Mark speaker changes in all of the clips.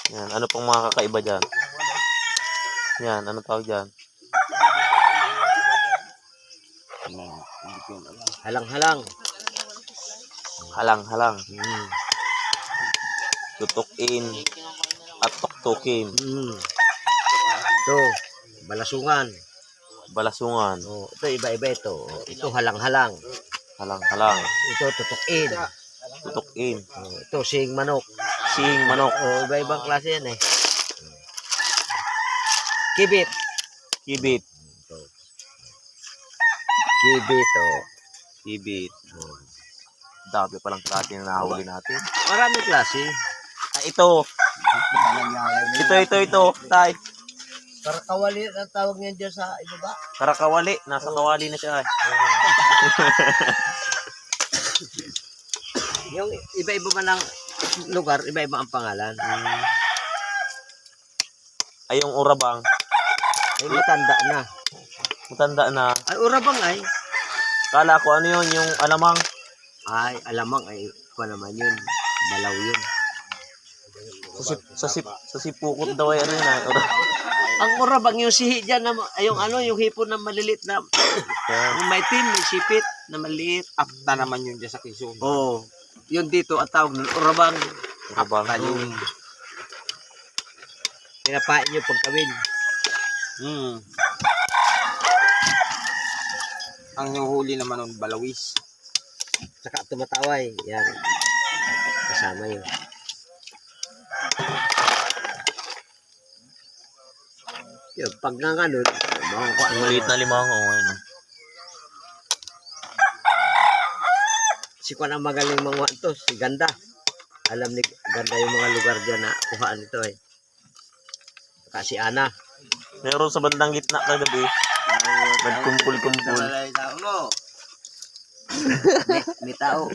Speaker 1: Yan, ano pong mga kakaiba dyan? Yan, ano tawag dyan?
Speaker 2: Halang-halang.
Speaker 1: Halang-halang. Tutukin at tuktukin.
Speaker 2: Ito, balasungan.
Speaker 1: Balasungan.
Speaker 2: Oh, ito iba-iba ito. Ito halang-halang.
Speaker 1: Halang-halang.
Speaker 2: Ito tutukin.
Speaker 1: Tutukin.
Speaker 2: Oh, ito sing manok.
Speaker 1: Sing manok.
Speaker 2: Oh, iba-ibang klase yan eh. Kibit.
Speaker 1: Kibit.
Speaker 2: Kibit, oh.
Speaker 1: Kibit. Dami palang klase na nahuli natin.
Speaker 2: Maraming klase.
Speaker 1: Ah, ito. Ito. Tay.
Speaker 2: Karakawali ang tawag niyan dyan sa ibaba.
Speaker 1: Karakawali. Nasa kawali na siya.
Speaker 2: Yung iba-iba man ang lugar, iba-iba ang pangalan.
Speaker 1: Ay, yung urabang.
Speaker 2: Ay, matanda na.
Speaker 1: Matanda na.
Speaker 2: Ay, urabang ay.
Speaker 1: Kala ko ano yun, yung alamang.
Speaker 2: Ay, alamang ay. Kung naman yun. Balaw yun.
Speaker 1: Sa sipukot daw ay ano yun.
Speaker 2: Ang urabang yung sihi dyan, yung ano, yung hipon na malilit na, yung may tin, may sipit na maliit.
Speaker 3: Apta naman yun dyan sa Quezon.
Speaker 2: Oo. Yun dito, ang tawag nun, urabang.
Speaker 1: Urabang.
Speaker 3: Yung
Speaker 2: Pinapain nyo pagkawin.
Speaker 3: ang nuhuli naman nun, balawis.
Speaker 2: Saka tumataway. Yan. Kasama yun. Yun, pag nga nun, makakuha
Speaker 1: Yung maliit na limango. Ano.
Speaker 2: si Kwan ang magaling mga to, si Ganda. Alam ni Ganda yung mga lugar dyan na kuhaan ito eh. Saka si Ana.
Speaker 1: Meron sa bandang gitna kagabi. Nagkumpul-kumpul.
Speaker 2: May tao.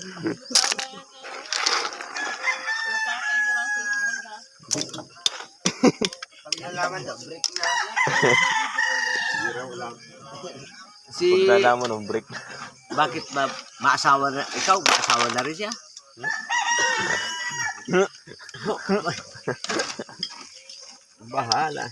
Speaker 3: Pag nalaman na, break na.
Speaker 2: Si,
Speaker 1: Pagdala mo ng break.
Speaker 2: bakit ba maasawa na, ikaw maasawa na rin siya? Bahala.